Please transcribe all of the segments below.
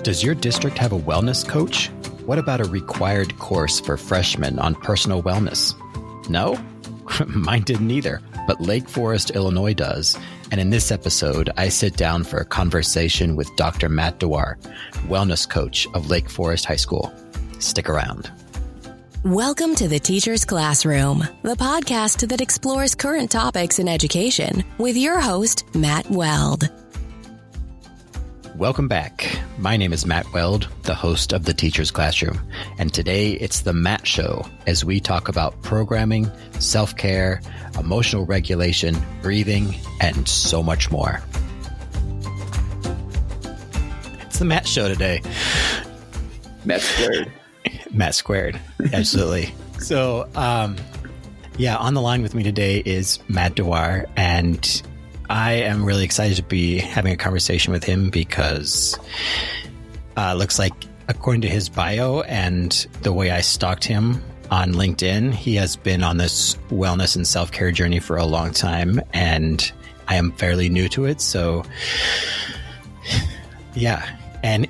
Does your district have a wellness coach? What about a required course for freshmen on personal wellness? No? Mine didn't either, but Lake Forest, Illinois does. And in this episode, I sit down for a conversation with Dr. Matt Dewar, wellness coach of Lake Forest High School. Stick around. Welcome to the Teacher's Classroom, the podcast that explores current topics in education with your host, Matt Weld. Welcome back. My name is Matt Weld, the host of the Teacher's Classroom, and today it's the Matt Show as we talk about programming, self-care, emotional regulation, breathing, and so much more. It's the Matt Show today. Matt squared. Matt squared. Absolutely. So, on the line with me today is Matt Dewar, and I am really excited to be having a conversation with him because it looks like, according to his bio and the way I stalked him on LinkedIn, he has been on this wellness and self-care journey for a long time, and I am fairly new to it. So, yeah. And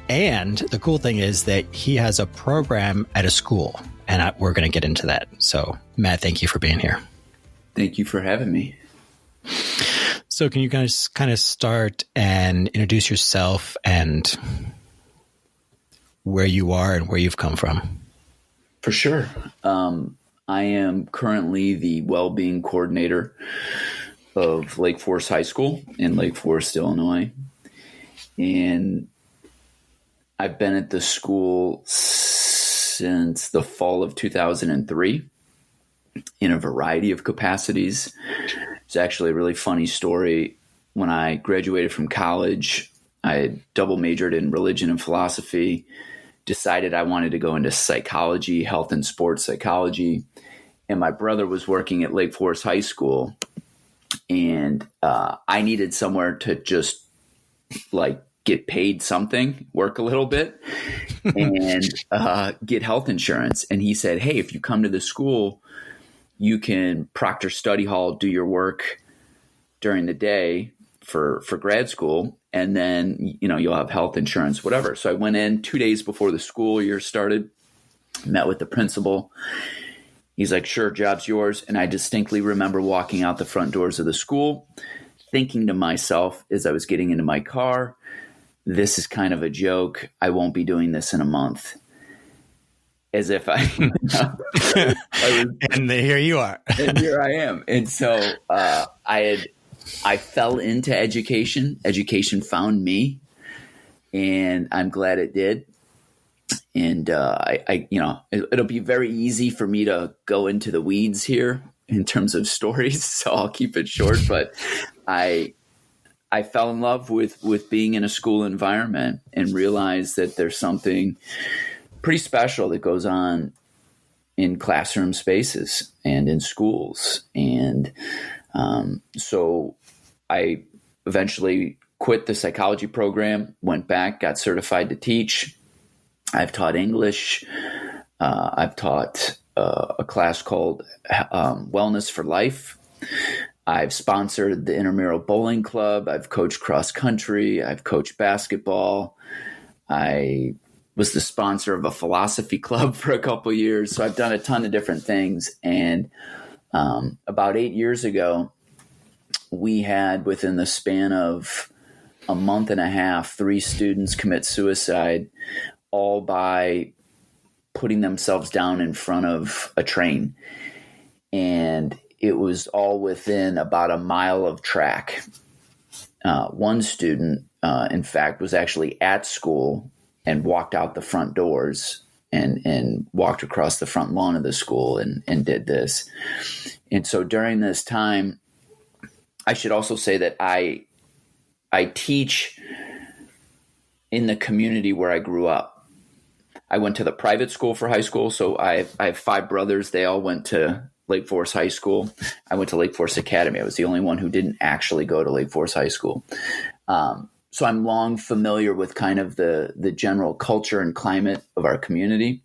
the cool thing is that he has a program at a school, and we're going to get into that. So, Matt, thank you for being here. Thank you for having me. So can you guys kind of start and introduce yourself and where you are and where you've come from? For sure. I am currently the Wellbeing Coordinator of Lake Forest High School in Lake Forest, Illinois. And I've been at the school since the fall of 2003 in a variety of capacities. It's actually a really funny story. When I graduated from college, I had double majored in religion and philosophy, decided I wanted to go into psychology, health and sports psychology. And my brother was working at Lake Forest High School. And I needed somewhere to just get paid something, work a little bit, and get health insurance. And he said, hey, if you come to the school, you can proctor study hall, do your work during the day for grad school, and then, you'll have health insurance, whatever. So I went in 2 days before the school year started, met with the principal. He's like, sure, job's yours. And I distinctly remember walking out the front doors of the school, thinking to myself as I was getting into my car, this is kind of a joke. I won't be doing this in a month. As if and here you are. And here I am. And so I fell into education. Education found me, and I'm glad it did. And it'll be very easy for me to go into the weeds here in terms of stories, so I'll keep it short. But I fell in love with being in a school environment and realized that there's something pretty special that goes on in classroom spaces and in schools. And so I eventually quit the psychology program, went back, got certified to teach. I've taught English. I've taught a class called Wellness for Life. I've sponsored the Intramural Bowling Club. I've coached cross country. I've coached basketball. I was the sponsor of a philosophy club for a couple of years. So I've done a ton of different things. And about 8 years ago, we had, within the span of a month and a half, 3 students commit suicide, all by putting themselves down in front of a train. And it was all within about a mile of track. One student, in fact, was actually at school and walked out the front doors and walked across the front lawn of the school and did this. And so during this time, I should also say that I teach in the community where I grew up. I went to the private school for high school. So I have 5 brothers. They all went to Lake Forest High School. I went to Lake Forest Academy. I was the only one who didn't actually go to Lake Forest High School. So I'm long familiar with kind of the general culture and climate of our community.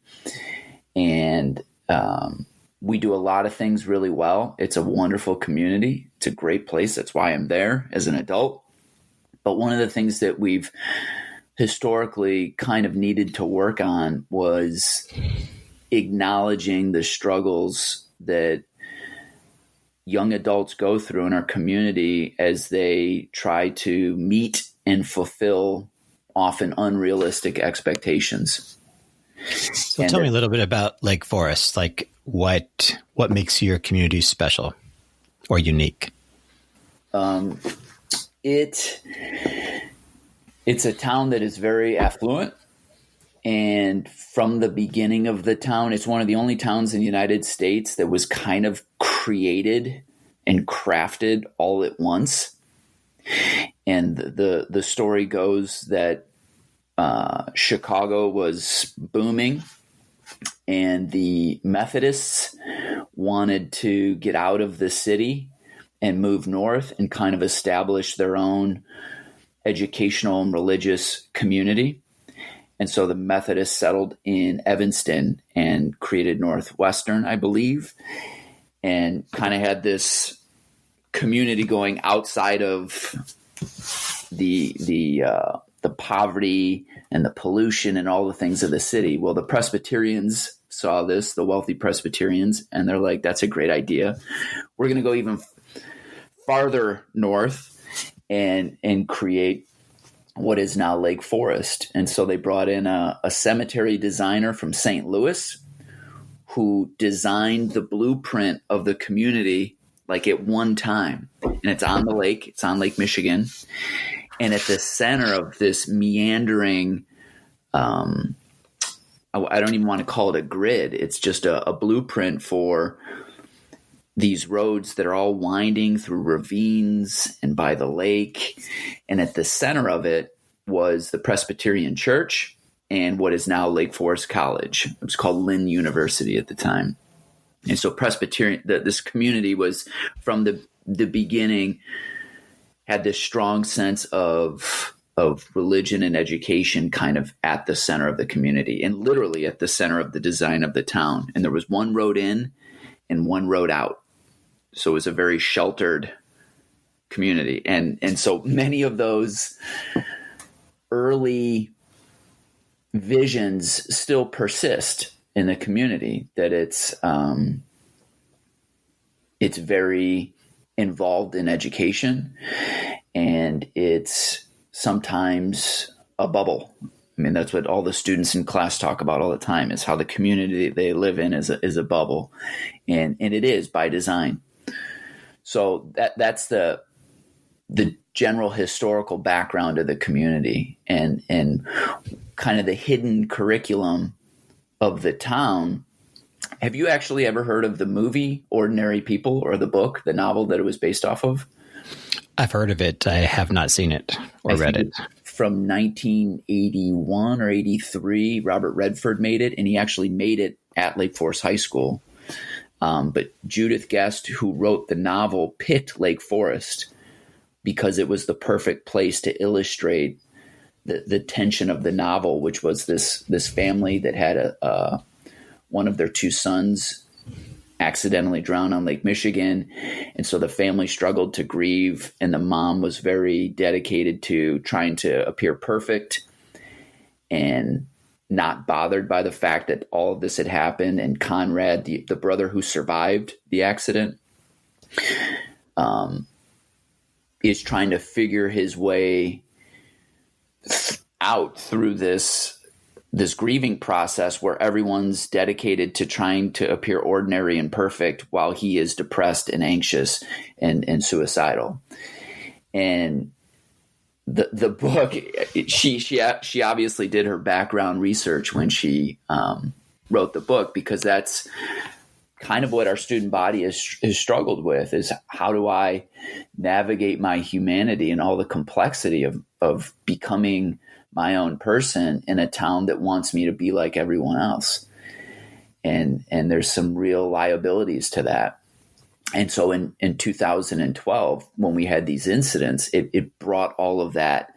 And we do a lot of things really well. It's a wonderful community. It's a great place. That's why I'm there as an adult. But one of the things that we've historically kind of needed to work on was acknowledging the struggles that young adults go through in our community as they try to meet and fulfill often unrealistic expectations. So tell me a little bit about Lake Forest. Like what makes your community special or unique? It's a town that is very affluent. And from the beginning of the town, it's one of the only towns in the United States that was kind of created and crafted all at once. And the story goes that Chicago was booming, and the Methodists wanted to get out of the city and move north and kind of establish their own educational and religious community. And so the Methodists settled in Evanston and created Northwestern, I believe, and kind of had this community going outside of the poverty and the pollution and all the things of the city. Well, the Presbyterians saw this, the wealthy Presbyterians, and they're like, that's a great idea. We're going to go even farther north and create what is now Lake Forest. And so they brought in a cemetery designer from St. Louis who designed the blueprint of the community like at one time. And it's on the lake. It's on Lake Michigan. And at the center of this meandering, I don't even want to call it a grid. It's just a blueprint for these roads that are all winding through ravines and by the lake. And at the center of it was the Presbyterian Church and what is now Lake Forest College. It was called Lynn University at the time. And so Presbyterian, this community was from the beginning, had this strong sense of religion and education kind of at the center of the community and literally at the center of the design of the town. And there was one road in and one road out. So it was a very sheltered community. And so many of those early visions still persist in the community, that it's very involved in education, and it's sometimes a bubble. I mean, that's what all the students in class talk about all the time, is how the community they live in is a bubble. And it is by design. So that's the general historical background of the community, and kind of the hidden curriculum of the town. Have you actually ever heard of the movie Ordinary People, or the book, the novel that it was based off of? I've heard of it. I have not seen it or read it. From 1981 or 83, Robert Redford made it, and he actually made it at Lake Forest High School. But Judith Guest, who wrote the novel, picked Lake Forest because it was the perfect place to illustrate the tension of the novel, which was this family that had one of their two sons accidentally drowned on Lake Michigan. And so the family struggled to grieve, and the mom was very dedicated to trying to appear perfect and not bothered by the fact that all of this had happened. And Conrad, the brother who survived the accident, is trying to figure his way out through this grieving process where everyone's dedicated to trying to appear ordinary and perfect while he is depressed and anxious and suicidal. And the book, she obviously did her background research when she wrote the book, because that's kind of what our student body has struggled with, is how do I navigate my humanity and all the complexity of becoming my own person in a town that wants me to be like everyone else. And there's some real liabilities to that. And so in 2012, when we had these incidents, it brought all of that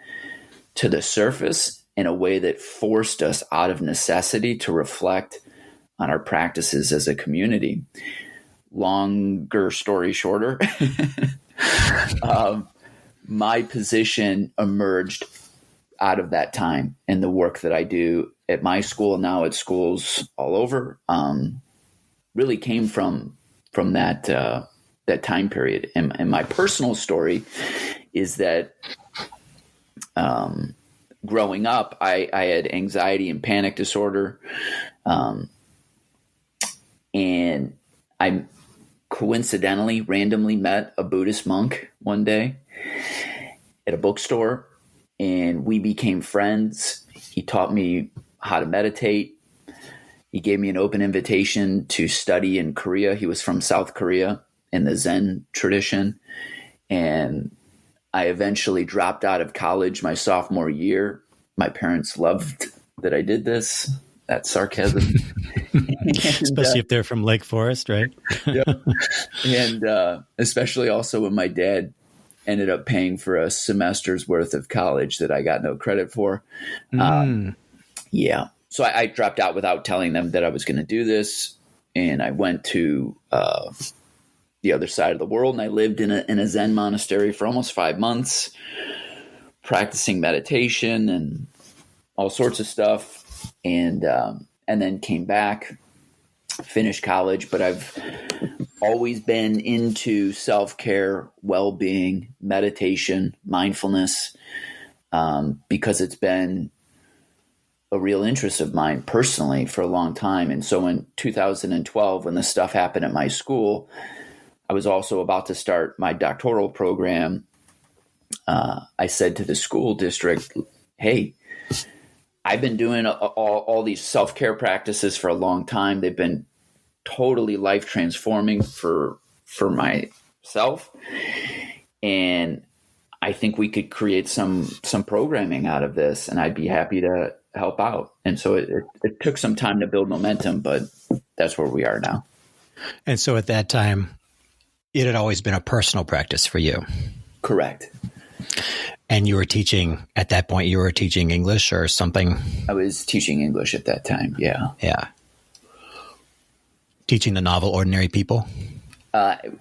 to the surface in a way that forced us out of necessity to reflect on our practices as a community. Longer story shorter, my position emerged out of that time and the work that I do at my school, now at schools all over, really came from that time period. And my personal story is that growing up, I had anxiety and panic disorder, and I coincidentally, randomly met a Buddhist monk one day at a bookstore, and we became friends. He taught me how to meditate. He gave me an open invitation to study in Korea. He was from South Korea in the Zen tradition. And I eventually dropped out of college my sophomore year. My parents loved that I did this. That's sarcasm. Especially if they're from Lake Forest, right? Yeah. And especially also when my dad ended up paying for a semester's worth of college that I got no credit for. Yeah. So I dropped out without telling them that I was going to do this. And I went to the other side of the world, and I lived in a Zen monastery for almost 5 months, practicing meditation and all sorts of stuff. And then came back, finished college, but I've always been into self-care, well-being, meditation, mindfulness, because it's been a real interest of mine personally for a long time. And so in 2012, when this stuff happened at my school, I was also about to start my doctoral program. I said to the school district, hey, I've been doing all these self-care practices for a long time. They've been totally life transforming for myself. And I think we could create some programming out of this, and I'd be happy to help out. And so it took some time to build momentum, but that's where we are now. And so at that time, it had always been a personal practice for you. Correct. And you were teaching, at that point, you were teaching English or something? I was teaching English at that time, yeah. Yeah. Teaching the novel Ordinary People? It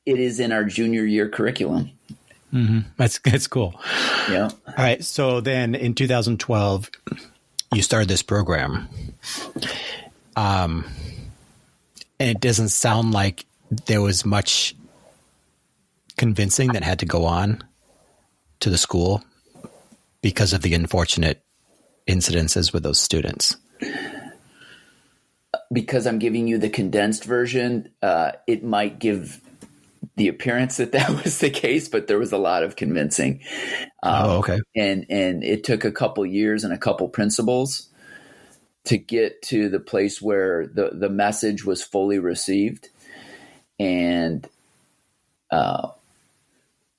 is in our junior year curriculum. Mm-hmm. That's cool. Yeah. All right. So then in 2012, you started this program. And it doesn't sound like there was much convincing that had to go on to the school because of the unfortunate incidences with those students. Because I'm giving you the condensed version, it might give the appearance that was the case, but there was a lot of convincing. Okay. And it took a couple years and a couple principals to get to the place where the message was fully received. And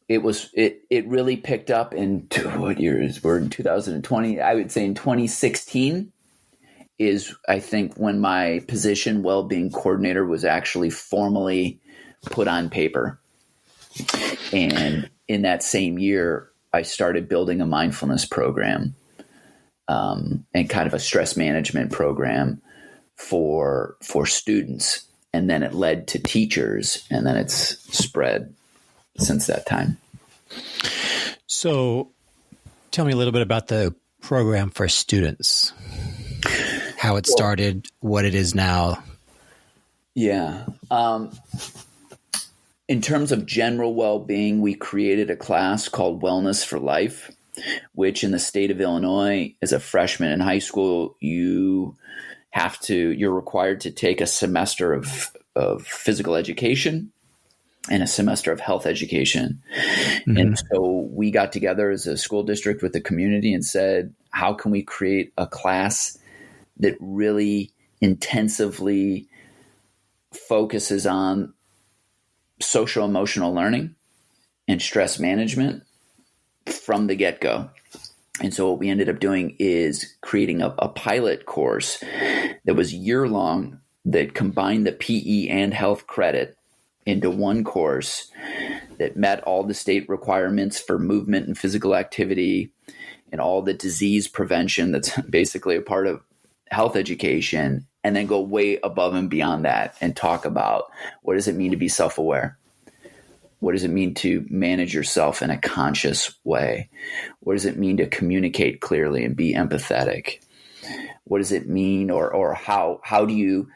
it really picked up in what year is we're in 2020. I would say in 2016 is, I think, when my position, Wellbeing Coordinator, was actually formally put on paper. And in that same year, I started building a mindfulness program, and kind of a stress management program for students. And then it led to teachers, and then it's spread since that time. So tell me a little bit about the program for students, how it started, what it is now. Yeah. In terms of general well-being, we created a class called Wellness for Life, which in the state of Illinois, as a freshman in high school, you're required to take a semester of physical education and a semester of health education. Mm-hmm. And so we got together as a school district with the community and said, how can we create a class that really intensively focuses on social emotional learning and stress management from the get-go? And so what we ended up doing is creating a pilot course that was year-long that combined the PE and health credit into one course that met all the state requirements for movement and physical activity and all the disease prevention that's basically a part of health education, and then go way above and beyond that and talk about what does it mean to be self-aware? What does it mean to manage yourself in a conscious way? What does it mean to communicate clearly and be empathetic? What does it mean, or how do you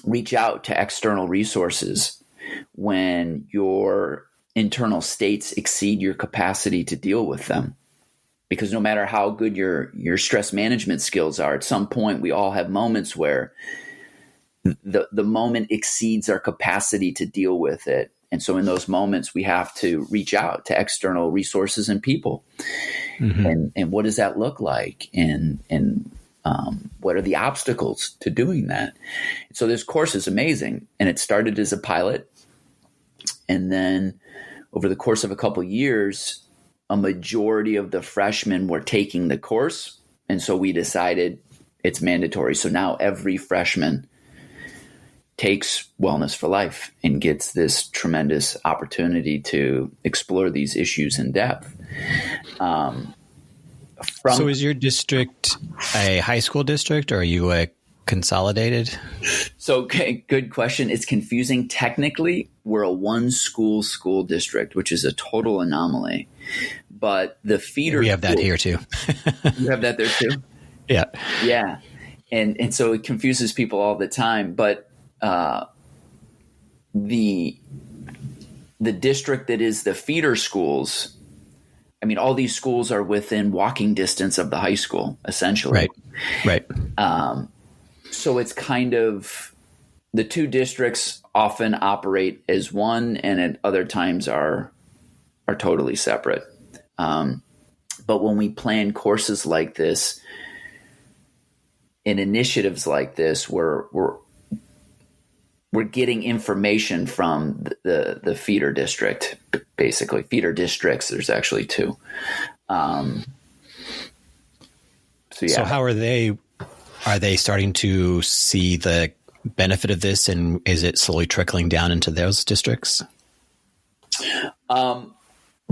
reach out to external resources when your internal states exceed your capacity to deal with them? Because no matter how good your stress management skills are, at some point we all have moments where the moment exceeds our capacity to deal with it. And so in those moments, we have to reach out to external resources and people. Mm-hmm. And what does that look like? And what are the obstacles to doing that? So this course is amazing. And it started as a pilot. And then over the course of a couple of years, a majority of the freshmen were taking the course. And so we decided it's mandatory. So now every freshman takes Wellness for Life and gets this tremendous opportunity to explore these issues in depth. So is your district a high school district, or are you a consolidated? So good question. It's confusing. Technically, we're a one school district, which is a total anomaly. But the feeder we have that here too. You have that there too? Yeah. Yeah. And so it confuses people all the time. But the district that is the feeder schools, I mean, all these schools are within walking distance of the high school, essentially. Right. So it's kind of, the two districts often operate as one, and at other times are totally separate. But when we plan courses like this and initiatives like this, we're getting information from the feeder district, basically. Feeder districts, there's actually two. So how are they starting to see the benefit of this, and is it slowly trickling down into those districts?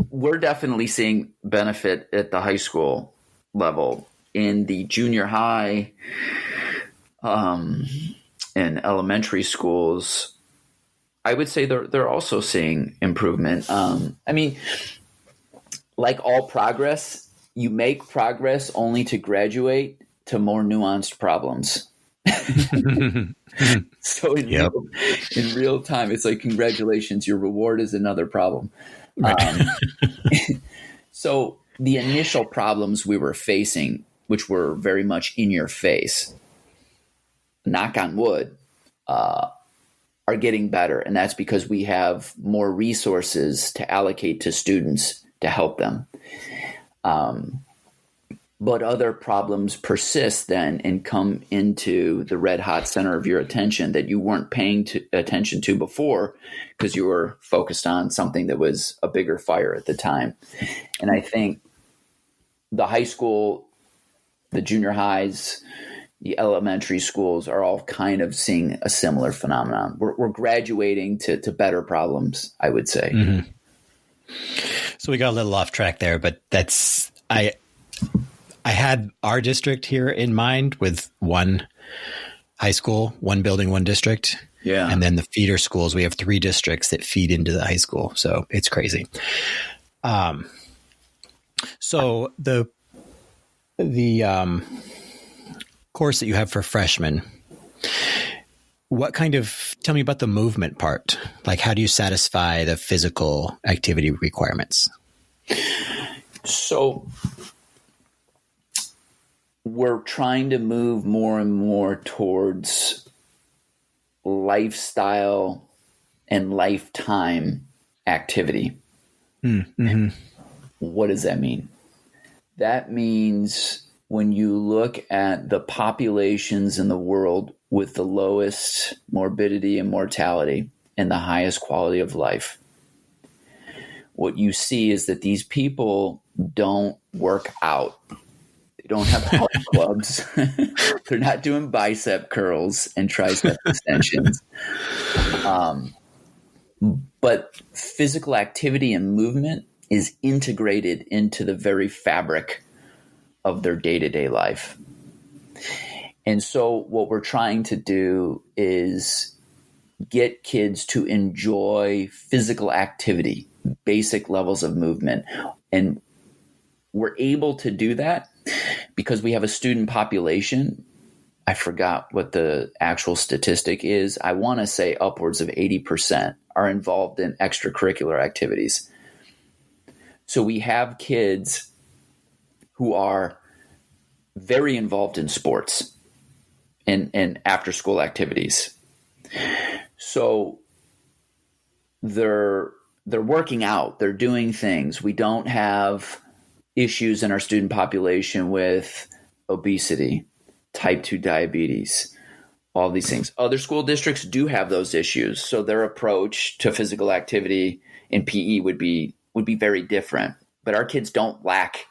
We're definitely seeing benefit at the high school level. In the junior high and elementary schools, I would say they're also seeing improvement. I mean, like all progress, you make progress only to graduate to more nuanced problems. So in real time, it's like, congratulations, your reward is another problem. Right. So the initial problems we were facing, which were very much in your face, knock on wood, are getting better. And that's because we have more resources to allocate to students to help them. But other problems persist then and come into the red hot center of your attention that you weren't paying attention to before, because you were focused on something that was a bigger fire at the time. And I think the high school, the junior highs, the elementary schools are all kind of seeing a similar phenomenon. We're graduating to better problems, I would say. Mm-hmm. So we got a little off track there, but that's I had our district here in mind with one high school, one building, one district. Yeah. And then the feeder schools, we have 3 districts that feed into the high school. So it's crazy. So the course that you have for freshmen, tell me about the movement part. Like, how do you satisfy the physical activity requirements? So we're trying to move more and more towards lifestyle and lifetime activity. Mm-hmm. What does that mean? That means when you look at the populations in the world with the lowest morbidity and mortality and the highest quality of life, what you see is that these people don't work out. They don't have health clubs. They're not doing bicep curls and tricep extensions. But physical activity and movement is integrated into the very fabric of their day-to-day life. And so what we're trying to do is get kids to enjoy physical activity, basic levels of movement. And we're able to do that because we have a student population. I forgot what the actual statistic is. I want to say upwards of 80% are involved in extracurricular activities. So we have kids who are very involved in sports and after school activities. So they're working out, they're doing things. We don't have issues in our student population with obesity, type 2 diabetes, all these things. Other school districts do have those issues. So their approach to physical activity in PE would be very different. But our kids don't lack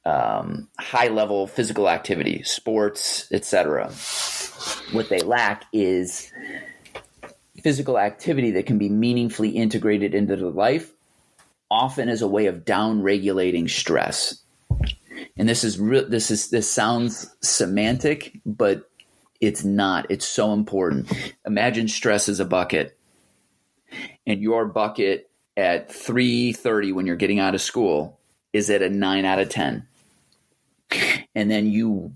high level physical activity, sports, etc. What they lack is physical activity that can be meaningfully integrated into their life, often as a way of down regulating stress. And this sounds semantic, but it's not. It's so important. Imagine stress as a bucket, and your bucket at 3:30 when you're getting out of school is at a 9 out of 10. And then you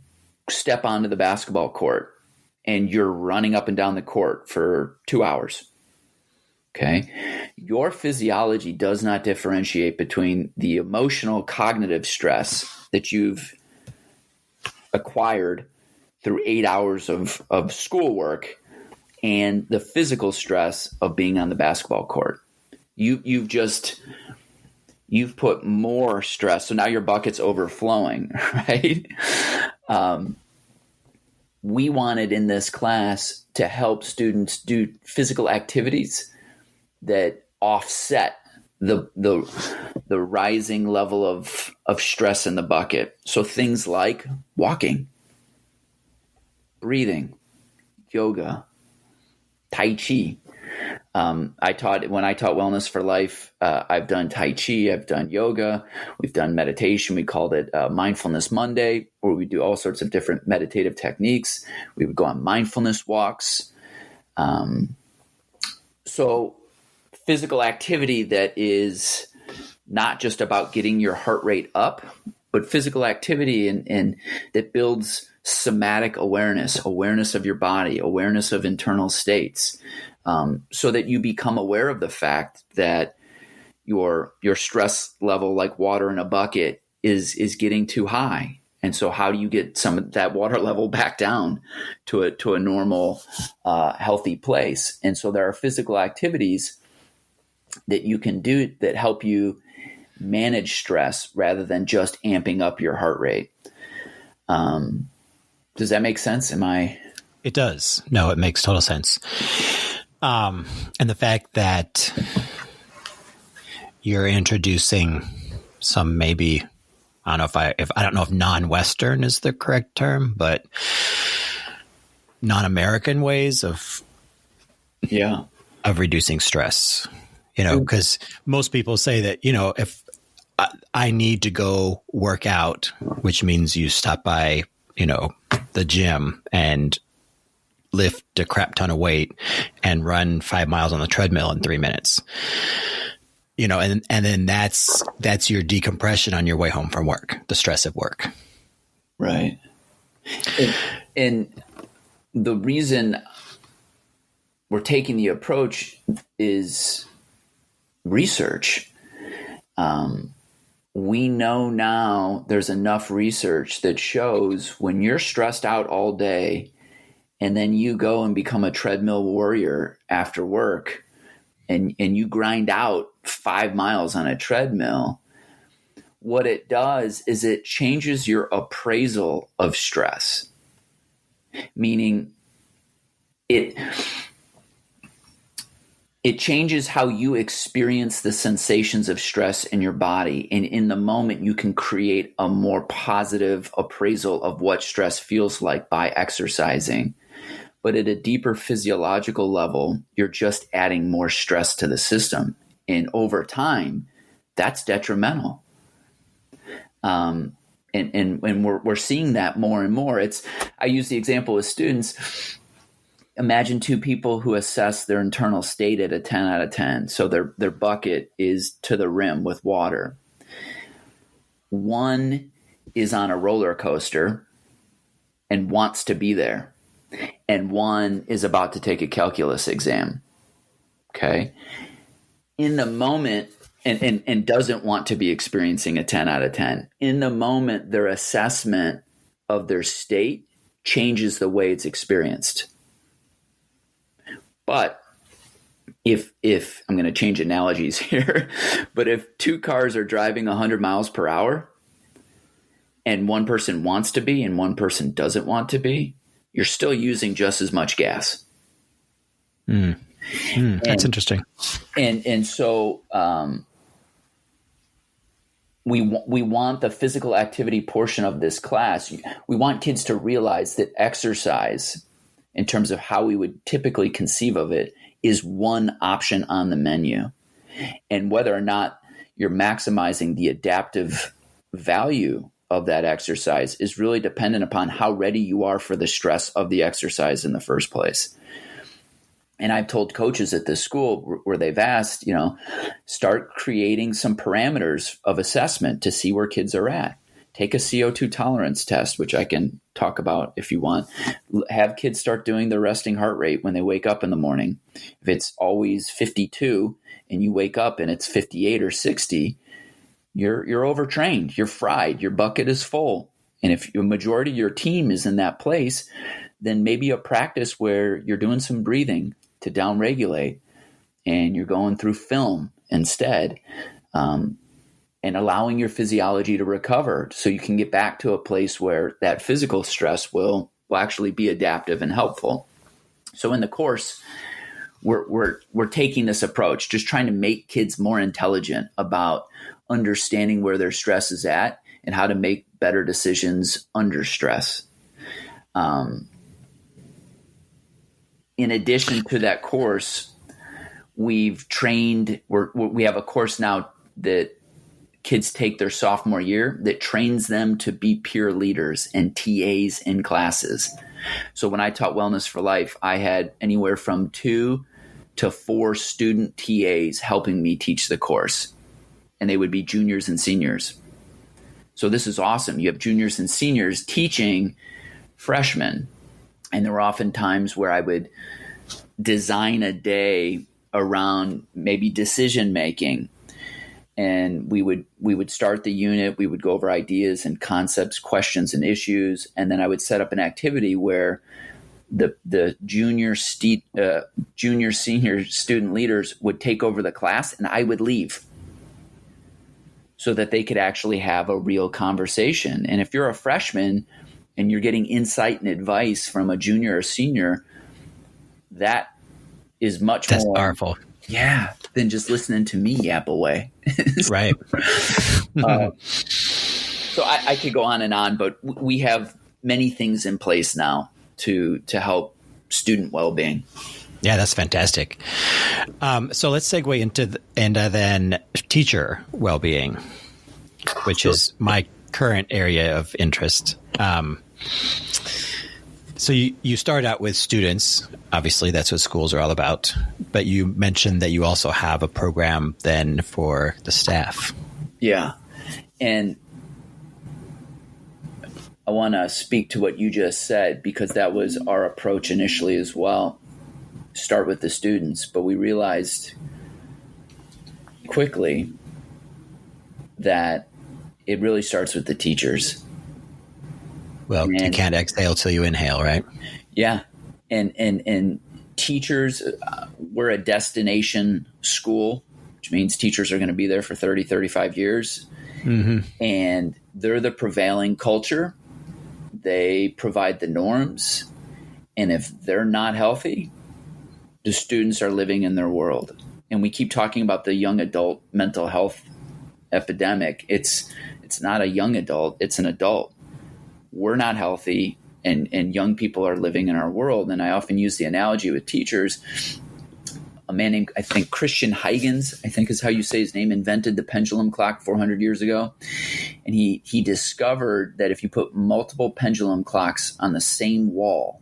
step onto the basketball court and you're running up and down the court for 2 hours. Okay. Your physiology does not differentiate between the emotional cognitive stress that you've acquired through 8 hours of schoolwork and the physical stress of being on the basketball court. You've put more stress. So now your bucket's overflowing, right? We wanted in this class to help students do physical activities that offset the rising level of stress in the bucket. So things like walking, breathing, yoga, Tai Chi. When I taught Wellness for Life, I've done Tai Chi, I've done yoga, we've done meditation. We called it Mindfulness Monday, where we do all sorts of different meditative techniques. We would go on mindfulness walks. So physical activity that is not just about getting your heart rate up, but physical activity and that builds somatic awareness of your body, awareness of internal states. So that you become aware of the fact that your stress level, like water in a bucket, is getting too high. And so how do you get some of that water level back down to a normal, healthy place? And so there are physical activities that you can do that help you manage stress rather than just amping up your heart rate. Does that make sense? It does. No, it makes total sense. And the fact that you're introducing some maybe, I don't know if non-Western is the correct term, but non-American ways of reducing stress, because most people say that, if I need to go work out, which means you stop by, the gym and lift a crap ton of weight and run 5 miles on the treadmill in 3 minutes, and then that's your decompression on your way home from work, the stress of work. Right. And the reason we're taking the approach is research. We know now there's enough research that shows when you're stressed out all day and then you go and become a treadmill warrior after work and you grind out 5 miles on a treadmill, what it does is it changes your appraisal of stress, meaning it changes how you experience the sensations of stress in your body. And in the moment, you can create a more positive appraisal of what stress feels like by exercising. But at a deeper physiological level, you're just adding more stress to the system. And over time, that's detrimental. And we're seeing that more and more. I use the example with students. imagine two people who assess their internal state at a 10 out of 10. So their bucket is to the rim with water. One is on a roller coaster and wants to be there. And one is about to take a calculus exam. Okay. In the moment, and doesn't want to be experiencing a 10 out of 10. In the moment, their assessment of their state changes the way it's experienced. But if I'm going to change analogies here, but if two cars are driving 100 miles per hour and one person wants to be and one person doesn't want to be, you're still using just as much gas. That's interesting. And so we want the physical activity portion of this class. We want kids to realize that exercise, in terms of how we would typically conceive of it, is one option on the menu. And whether or not you're maximizing the adaptive value of that exercise is really dependent upon how ready you are for the stress of the exercise in the first place. And I've told coaches at this school where they've asked, start creating some parameters of assessment to see where kids are at. Take a CO2 tolerance test, which I can talk about if you want. Have kids start doing their resting heart rate when they wake up in the morning. If it's always 52 and you wake up and it's 58 or 60, you're overtrained, you're fried, your bucket is full. And if a majority of your team is in that place, then maybe a practice where you're doing some breathing to downregulate and you're going through film instead, and allowing your physiology to recover so you can get back to a place where that physical stress will actually be adaptive and helpful. So in the course, we're taking this approach, just trying to make kids more intelligent about understanding where their stress is at and how to make better decisions under stress. In addition to that course, we have a course now that kids take their sophomore year that trains them to be peer leaders and TAs in classes. So when I taught Wellness for Life, I had anywhere from 2 to 4 student TAs helping me teach the course, and they would be juniors and seniors. So this is awesome. You have juniors and seniors teaching freshmen, and there were often times where I would design a day around maybe decision making. And we would start the unit, we would go over ideas and concepts, questions and issues, and then I would set up an activity where the junior, senior student leaders would take over the class and I would leave so that they could actually have a real conversation. And if you're a freshman and you're getting insight and advice from a junior or senior, that is that's powerful. Yeah, than just listening to me yap away. Right. So I could go on and on, but we have many things in place now to help student well-being. Yeah, that's fantastic. So let's segue into then teacher well-being, which is my current area of interest. So you start out with students. Obviously, that's what schools are all about. But you mentioned that you also have a program then for the staff. Yeah. And I want to speak to what you just said, because that was our approach initially as well. Start with the students. But we realized quickly that it really starts with the teachers. Well, you can't exhale till you inhale, right? Yeah. And teachers, we're a destination school, which means teachers are going to be there for 30, 35 years. Mm-hmm. And they're the prevailing culture. They provide the norms. And if they're not healthy, the students are living in their world. And we keep talking about the young adult mental health epidemic. It's not a young adult, it's an adult. We're not healthy, and young people are living in our world. And I often use the analogy with teachers. A man named, I think, Christian Huygens, I think is how you say his name, invented the pendulum clock 400 years ago. And he discovered that if you put multiple pendulum clocks on the same wall,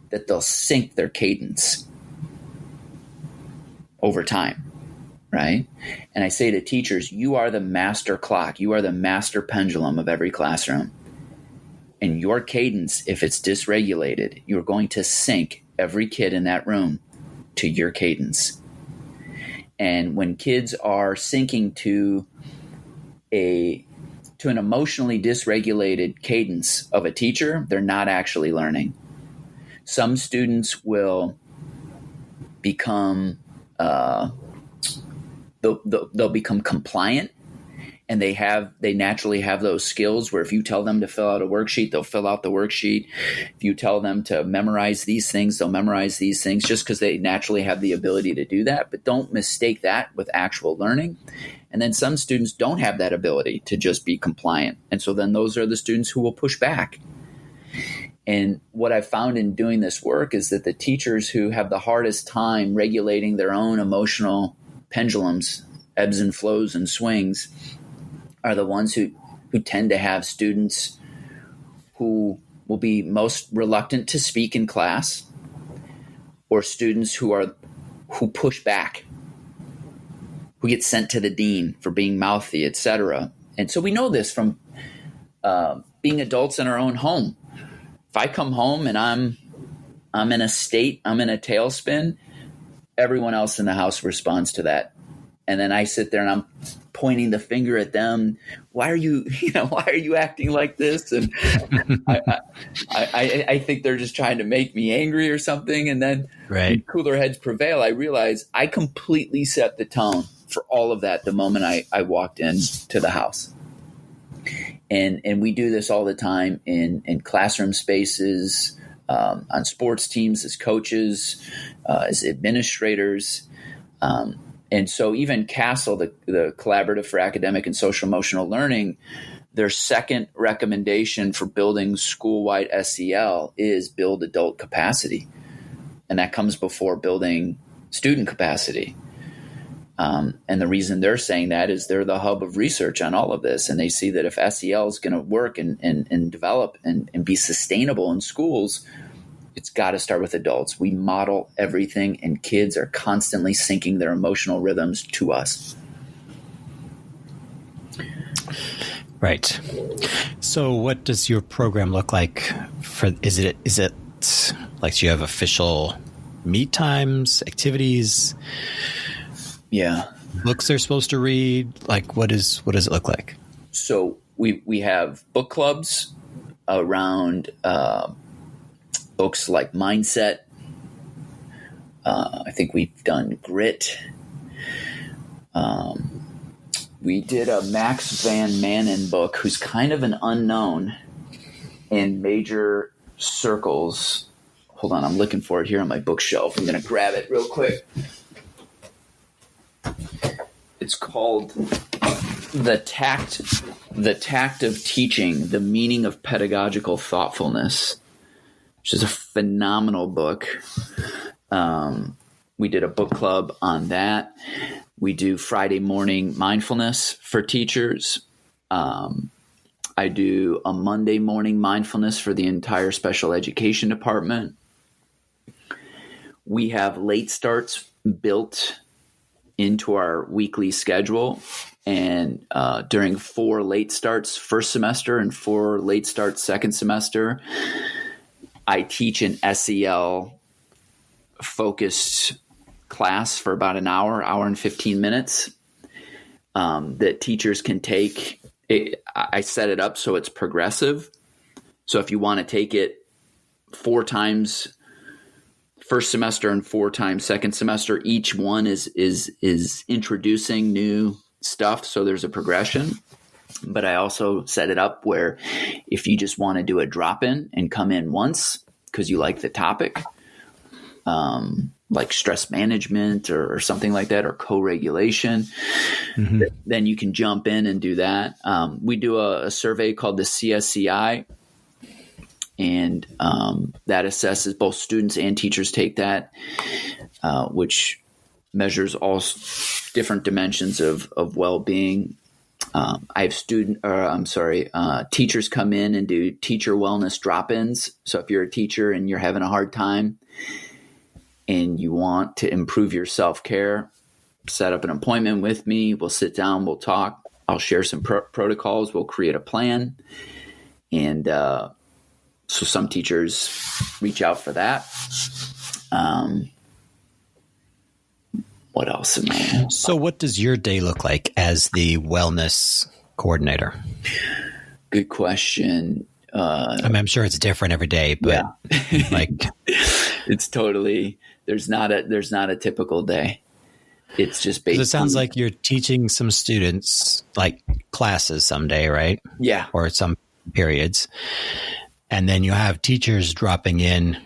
that they'll sync their cadence over time, right? And I say to teachers, you are the master clock. You are the master pendulum of every classroom. And your cadence, if it's dysregulated, you're going to sync every kid in that room to your cadence. And when kids are syncing to an emotionally dysregulated cadence of a teacher, they're not actually learning. Some students will become they'll become compliant, and they naturally have those skills where if you tell them to fill out a worksheet, they'll fill out the worksheet. If you tell them to memorize these things, they'll memorize these things just because they naturally have the ability to do that. But don't mistake that with actual learning. And then some students don't have that ability to just be compliant. And so then those are the students who will push back. And what I've found in doing this work is that the teachers who have the hardest time regulating their own emotional pendulums, ebbs and flows and swings, are the ones who tend to have students who will be most reluctant to speak in class, or students who push back, who get sent to the dean for being mouthy, etc. And so we know this from being adults in our own home. If I come home and I'm in a state, I'm in a tailspin, everyone else in the house responds to that. And then I sit there and I'm pointing the finger at them. Why are you acting like this? And I think they're just trying to make me angry or something. And then when cooler heads prevail, I realize I completely set the tone for all of that the moment I walked into the house. And we do this all the time in classroom spaces, on sports teams, as coaches, as administrators. And so even CASEL, the Collaborative for Academic and Social Emotional Learning, their second recommendation for building school-wide SEL is build adult capacity. And that comes before building student capacity. And the reason they're saying that is they're the hub of research on all of this. And they see that if SEL is going to work and develop and be sustainable in schools, it's got to start with adults. We model everything, and kids are constantly syncing their emotional rhythms to us. Right. So what does your program look like? Is it like, do you have official meet times, activities? Yeah. Books they're supposed to read? Like, what does it look like? So we have book clubs around books like Mindset. I think we've done Grit. We did a Max Van Manen book, who's kind of an unknown in major circles. Hold on, I'm looking for it here on my bookshelf. I'm going to grab it real quick. It's called The Tact of Teaching, The Meaning of Pedagogical Thoughtfulness, which is a phenomenal book. We did a book club on that. We do Friday morning mindfulness for teachers. I do a Monday morning mindfulness for the entire special education department. We have late starts built into our weekly schedule. And during 4 late starts first semester and 4 late starts second semester, I teach an SEL focused class for about an hour and 15 minutes that teachers can take. I set it up so it's progressive. So if you want to take it 4 times first semester and 4 times second semester, each one is introducing new stuff. So there's a progression. But I also set it up where if you just want to do a drop-in and come in once because you like the topic, like stress management or something like that, or co-regulation, then you can jump in and do that. We do a survey called the CSCI, and that assesses, both students and teachers take that, which measures all different dimensions of well-being. I have teachers come in and do teacher wellness drop-ins. So if you're a teacher and you're having a hard time and you want to improve your self-care, set up an appointment with me. We'll sit down, we'll talk. I'll share some protocols. We'll create a plan. And so some teachers reach out for that. What else am I? So what does your day look like as the wellness coordinator? Good question. I'm sure it's different every day, but like it's totally, there's not a typical day. It's just based. It sounds like you're teaching some students like classes someday, right? Yeah. Or some periods. And then you have teachers dropping in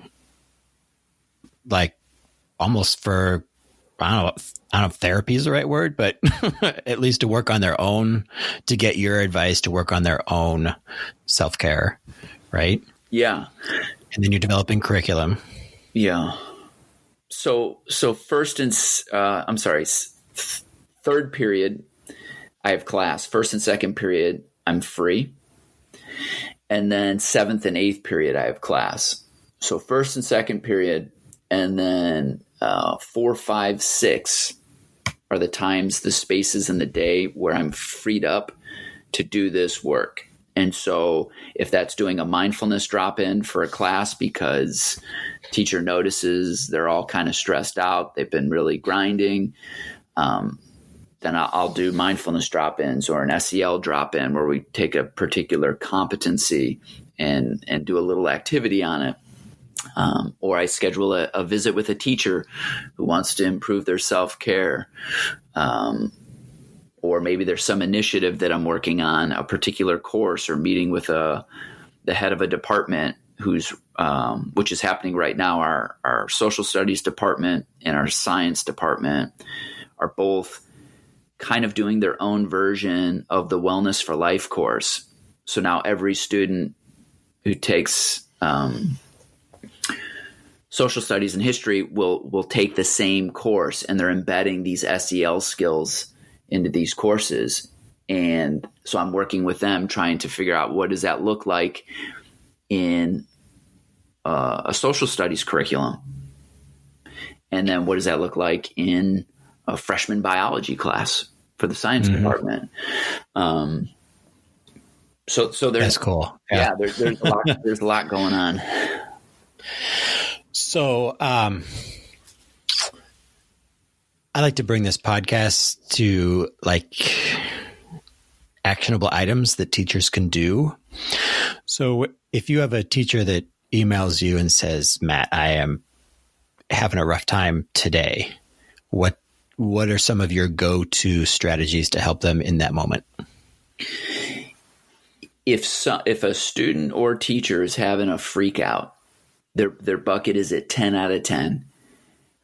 like almost for, I don't know if therapy is the right word, but at least to work on their own, to get your advice, to work on their own self-care, right? Yeah. And then you're developing curriculum. Yeah. So third period, I have class. First and second period, I'm free. And then seventh and eighth period, I have class. So first and second period, and then 4, 5, 6 are the times, the spaces in the day where I'm freed up to do this work. And so if that's doing a mindfulness drop-in for a class because teacher notices they're all kind of stressed out, they've been really grinding, then I'll do mindfulness drop-ins or an SEL drop-in where we take a particular competency and do a little activity on it. Or I schedule a visit with a teacher who wants to improve their self-care. Or maybe there's some initiative that I'm working on, a particular course, or meeting with the head of a department which is happening right now. Our social studies department and our science department are both kind of doing their own version of the Wellness for Life course. So now every student who takes social studies and history will take the same course, and they're embedding these SEL skills into these courses. And so I'm working with them trying to figure out what does that look like in a social studies curriculum. And then what does that look like in a freshman biology class for the science department? So there's, that's cool. Yeah, there's a lot going on. So, I like to bring this podcast to like actionable items that teachers can do. So if you have a teacher that emails you and says, Matt, I am having a rough time today, what are some of your go-to strategies to help them in that moment? If a student or teacher is having a freak out, their bucket is at 10 out of 10,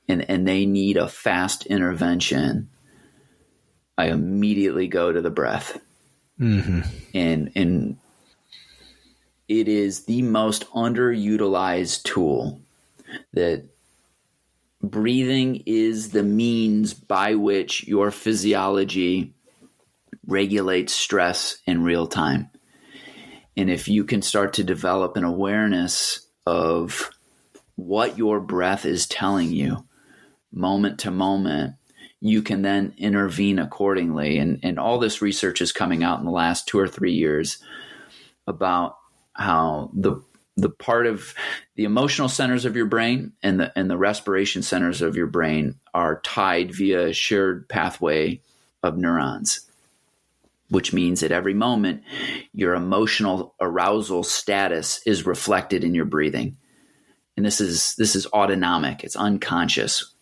and they need a fast intervention, I immediately go to the breath. Mm-hmm. And it is the most underutilized tool. That breathing is the means by which your physiology regulates stress in real time. And if you can start to develop an awareness of what your breath is telling you moment to moment, you can then intervene accordingly. And all this research is coming out in the last 2 or 3 years about how the part of the emotional centers of your brain and the respiration centers of your brain are tied via a shared pathway of neurons, which means at every moment, your emotional arousal status is reflected in your breathing. And this is autonomic. It's unconscious.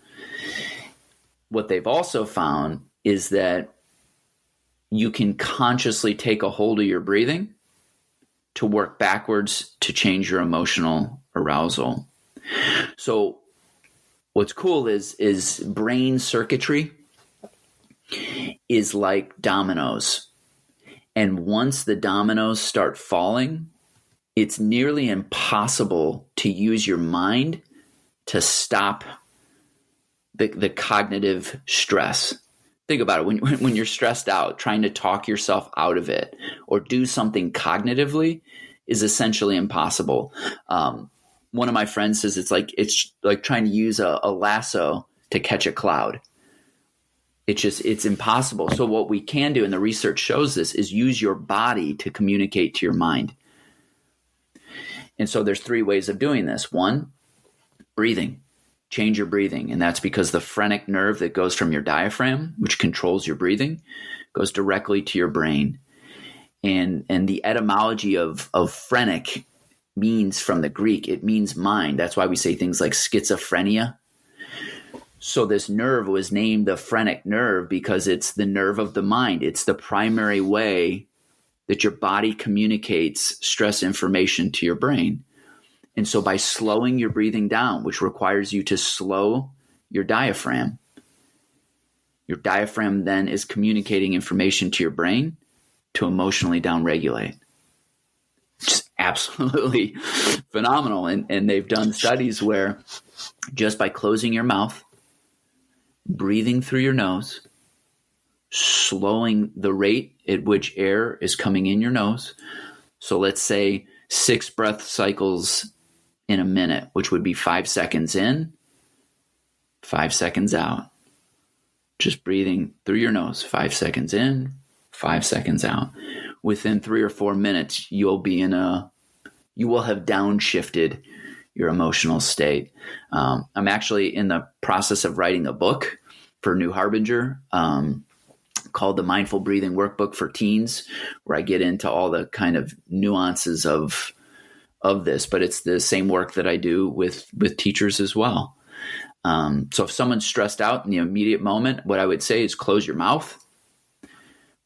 What they've also found is that you can consciously take a hold of your breathing to work backwards to change your emotional arousal. So what's cool is brain circuitry is like dominoes. And once the dominoes start falling, it's nearly impossible to use your mind to stop the cognitive stress think about it. When you're stressed out, trying to talk yourself out of it or do something cognitively is essentially impossible. One of my friends says it's like trying to use a lasso to catch a cloud. It's impossible. So what we can do, and the research shows this, is use your body to communicate to your mind. And so there's 3 ways of doing this. 1, breathing. Change your breathing. And that's because the phrenic nerve that goes from your diaphragm, which controls your breathing, goes directly to your brain. And the etymology of phrenic means, from the Greek, it means mind. That's why we say things like schizophrenia. So this nerve was named the phrenic nerve because it's the nerve of the mind. It's the primary way that your body communicates stress information to your brain. And so by slowing your breathing down, which requires you to slow your diaphragm then is communicating information to your brain to emotionally downregulate. Just absolutely phenomenal. And they've done studies where just by closing your mouth, breathing through your nose, slowing the rate at which air is coming in your nose. So let's say 6 breath cycles in a minute, which would be 5 seconds in, 5 seconds out. Just breathing through your nose, 5 seconds in, 5 seconds out. Within 3 or 4 minutes, you will have downshifted your emotional state. I'm actually in the process of writing a book for New Harbinger called the Mindful Breathing Workbook for Teens, where I get into all the kind of nuances of this, but it's the same work that I do with teachers as well. So if someone's stressed out in the immediate moment, what I would say is close your mouth,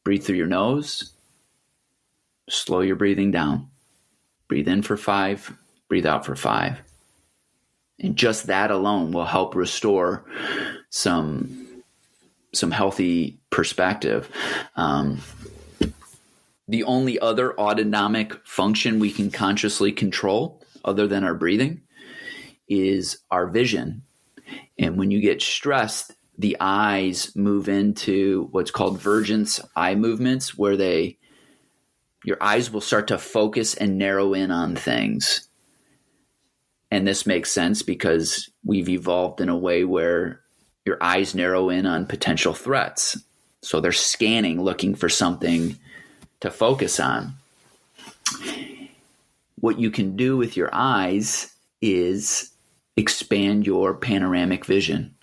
breathe through your nose, slow your breathing down, breathe in for 5, breathe out for 5. And just that alone will help restore some healthy perspective. The only other autonomic function we can consciously control other than our breathing is our vision. And when you get stressed, the eyes move into what's called vergence eye movements, where your eyes will start to focus and narrow in on things. And this makes sense because we've evolved in a way where your eyes narrow in on potential threats. So they're scanning, looking for something to focus on. What you can do with your eyes is expand your panoramic vision.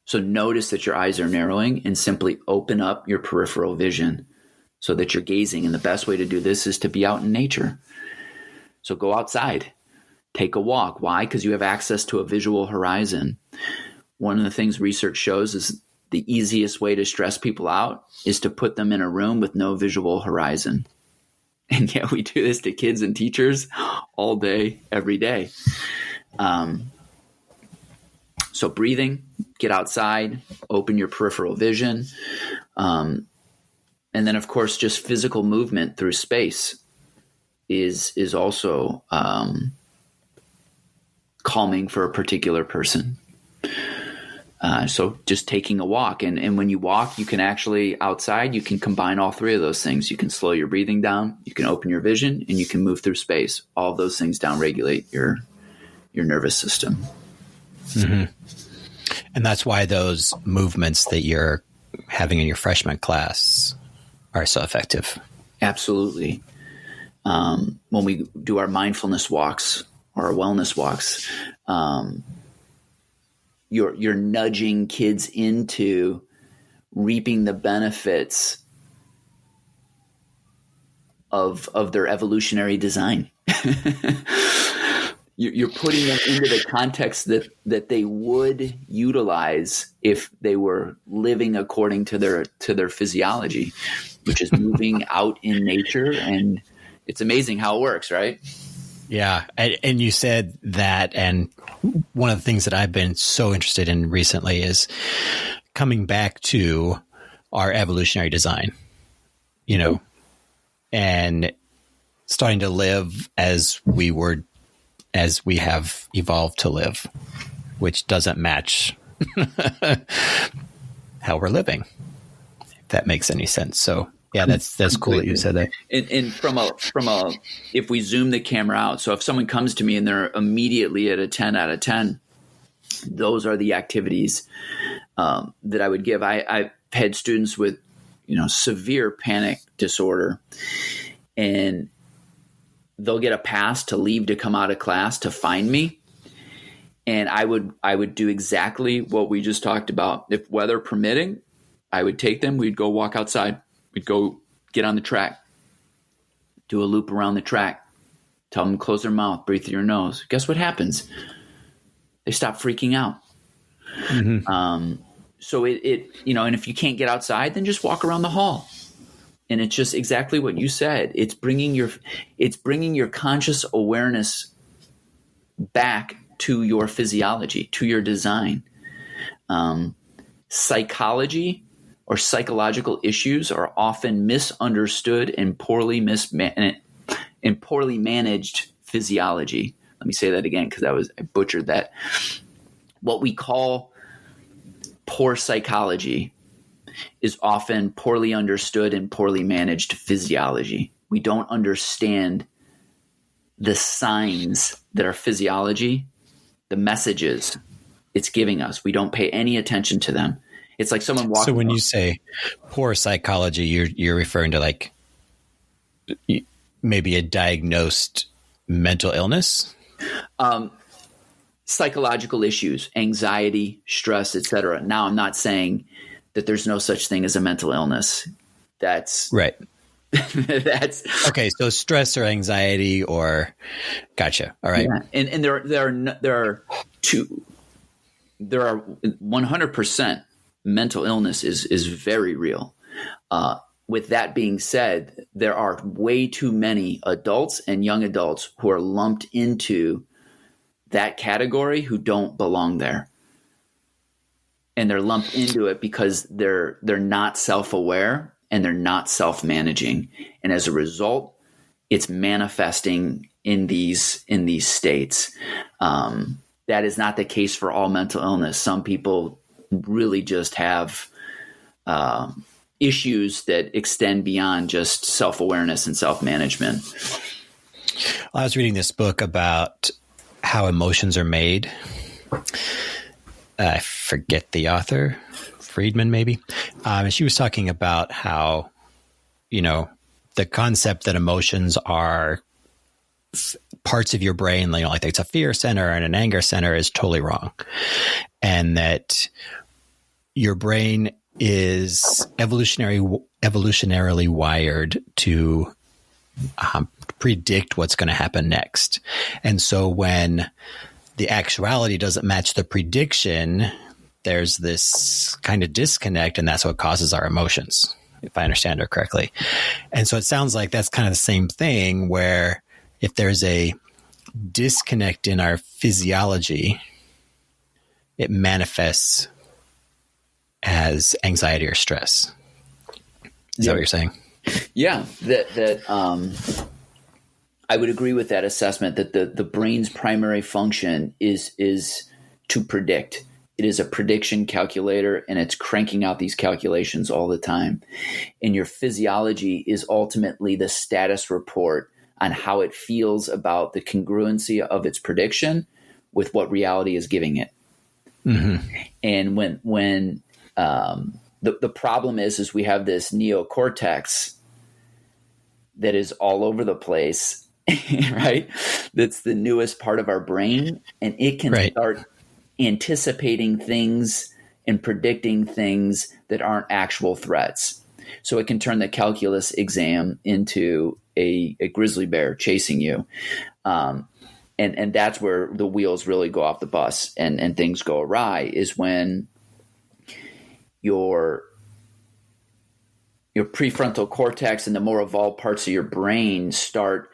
So notice that your eyes are narrowing and simply open up your peripheral vision so that you're gazing. And the best way to do this is to be out in nature. So go outside, take a walk. Why? Because you have access to a visual horizon. One of the things research shows is the easiest way to stress people out is to put them in a room with no visual horizon. And yet we do this to kids and teachers all day, every day. So breathing, get outside, open your peripheral vision. And then, of course, just physical movement through space is also calming for a particular person. So just taking a walk. And when you walk, you can actually outside, you can combine all 3 of those things. You can slow your breathing down, you can open your vision, and you can move through space. All of those things downregulate your nervous system. Mm-hmm. And that's why those movements that you're having in your freshman class are so effective. Absolutely. When we do our mindfulness walks or our wellness walks, you're nudging kids into reaping the benefits of their evolutionary design. You're putting them into the context that they would utilize if they were living according to their physiology, which is moving out in nature. And it's amazing how it works, right? Yeah. And you said that, and one of the things that I've been so interested in recently is coming back to our evolutionary design, and starting to live as we have evolved to live, which doesn't match how we're living. that makes any sense. So yeah, that's cool that you said that. And from a, if we zoom the camera out, so if someone comes to me and they're immediately at a 10 out of 10, those are the activities that I would give. I've had students with, severe panic disorder, and they'll get a pass to leave to come out of class to find me. And I would do exactly what we just talked about. If weather permitting, I would take them. We'd go walk outside. We'd go get on the track, do a loop around the track, tell them to close their mouth, breathe through your nose. Guess what happens? They stop freaking out. Mm-hmm. So it and if you can't get outside, then just walk around the hall. And it's just exactly what you said. It's bringing your conscious awareness back to your physiology, to your design. Psychology or psychological issues are often misunderstood and poorly managed physiology. Let me say that again because I butchered that. What we call poor psychology is often poorly understood and poorly managed physiology. We don't understand the signs that our physiology, the messages it's giving us. We don't pay any attention to them. It's like someone walking. So when you say poor psychology, you're referring to like maybe a diagnosed mental illness? Psychological issues, anxiety, stress, etc. Now, I'm not saying that there's no such thing as a mental illness. That's right. That's okay. So stress or anxiety or gotcha. All right. Yeah. And there are 100% mental illness is very real. With that being said, there are way too many adults and young adults who are lumped into that category who don't belong there. And they're lumped into it because they're not self-aware and they're not self-managing. And as a result, it's manifesting in these states. That is not the case for all mental illness. Some people really just have issues that extend beyond just self-awareness and self-management. I was reading this book about how emotions are made. I forget the author, Friedman maybe. And she was talking about how, the concept that emotions are parts of your brain, like it's a fear center and an anger center is totally wrong. And that your brain is evolutionarily wired to predict what's going to happen next. And so when the actuality doesn't match the prediction, there's this kind of disconnect, and that's what causes our emotions, if I understand her correctly. And so it sounds like that's kind of the same thing, where if there's a disconnect in our physiology, it manifests as anxiety or stress. Is that what you're saying? Yeah, that I would agree with that assessment that the brain's primary function is to predict. It is a prediction calculator, and it's cranking out these calculations all the time. And your physiology is ultimately the status report on how it feels about the congruency of its prediction with what reality is giving it. Mm-hmm. And when the problem is we have this neocortex that is all over the place, right? That's the newest part of our brain, and it can start anticipating things and predicting things that aren't actual threats. So it can turn the calculus exam into a grizzly bear chasing you. And that's where the wheels really go off the bus and things go awry, is when your prefrontal cortex and the more evolved parts of your brain start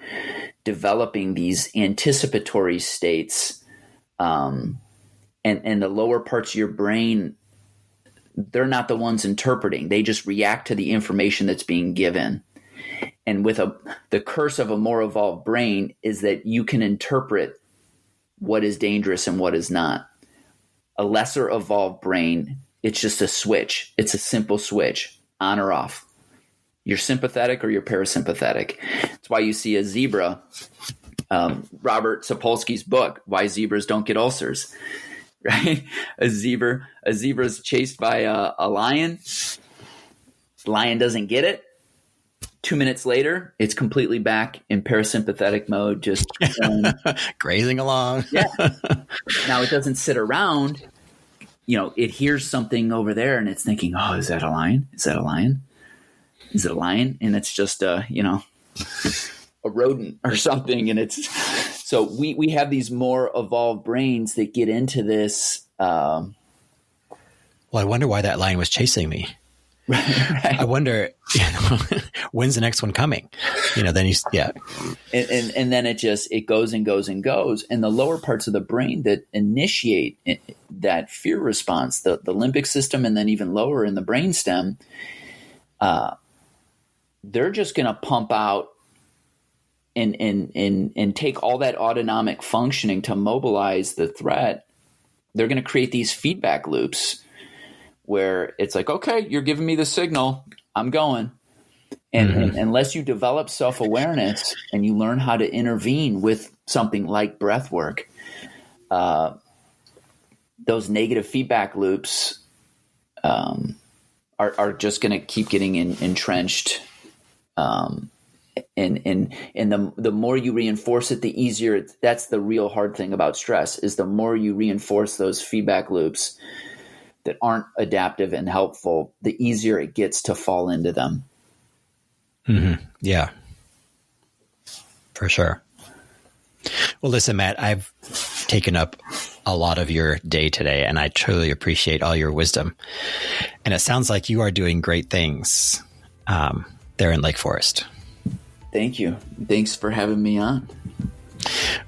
developing these anticipatory states. And the lower parts of your brain, they're not the ones interpreting. They just react to the information that's being given. And with the curse of a more evolved brain is that you can interpret what is dangerous and what is not. A lesser evolved brain, it's just a switch. It's a simple switch. on or off. You're sympathetic or you're parasympathetic. That's why you see a zebra, Robert Sapolsky's book, Why Zebras Don't Get Ulcers, right? A zebra is chased by a lion. The lion doesn't get it. 2 minutes later, it's completely back in parasympathetic mode, just grazing along. Yeah. Now it doesn't sit around. It hears something over there and it's thinking, oh, is that a lion? Is that a lion? Is it a lion? And it's just a rodent or something. And so we have these more evolved brains that get into this. Well, I wonder why that lion was chasing me. Right. I wonder, when's the next one coming? Then he's, yeah. And then it goes and goes and goes. And the lower parts of the brain that initiate that fear response, the limbic system, and then even lower in the brainstem, they're just going to pump out and take all that autonomic functioning to mobilize the threat. They're going to create these feedback loops where it's like, okay, you're giving me the signal, I'm going. And unless you develop self-awareness and you learn how to intervene with something like breath work, those negative feedback loops are just going to keep getting entrenched. And the more you reinforce it, the easier. That's the real hard thing about stress, is the more you reinforce those feedback loops that aren't adaptive and helpful, the easier it gets to fall into them. Mm-hmm. Yeah, for sure. Well, listen, Matt, I've taken up a lot of your day today, and I truly appreciate all your wisdom. And it sounds like you are doing great things there in Lake Forest. Thank you. Thanks for having me on.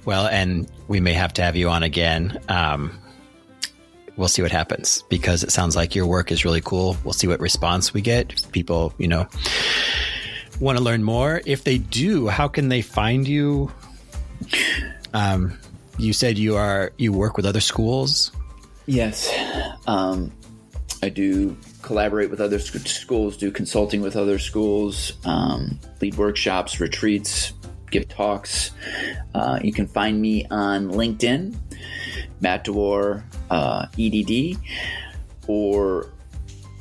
Well, and we may have to have you on again. We'll see what happens, because it sounds like your work is really cool. We'll see what response we get. If people, want to learn more. If they do, how can they find you? You said you work with other schools. Yes. I do collaborate with other schools, do consulting with other schools, lead workshops, retreats, give talks. You can find me on LinkedIn, Matt Dewar, EDD, or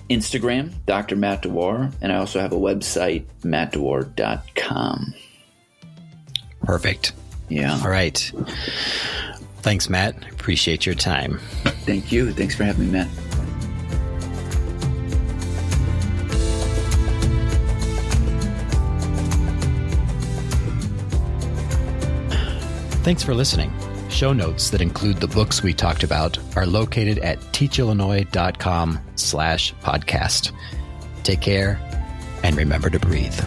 Instagram, Dr. Matt Dewar. And I also have a website, mattdewar.com. Perfect. Yeah. All right. Thanks, Matt. Appreciate your time. Thank you. Thanks for having me, Matt. Thanks for listening. Show notes that include the books we talked about are located at teachillinois.com/podcast. Take care and remember to breathe.